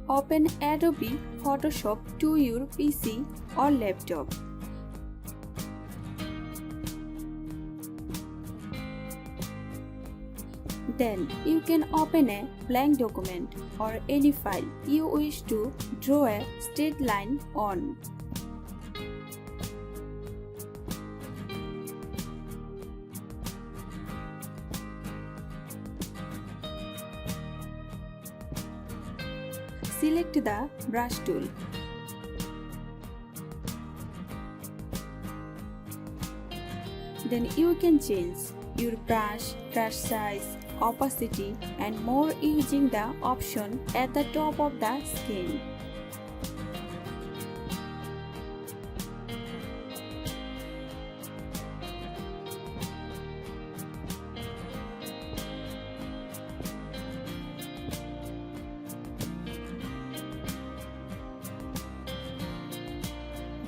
Open Adobe Photoshop to your PC or laptop. Then you can open a blank document or any file you wish to draw a straight line on. Select the brush tool. Then you can change your brush size, opacity and more using the option at the top of the screen.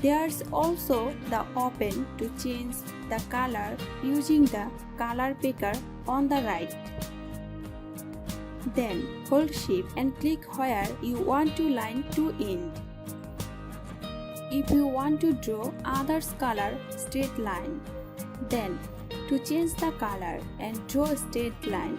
There's also the option to change the color using the color picker on the right. Then hold Shift and click where you want to line to end. If you want to draw others color straight line, then to change the color and draw a straight line,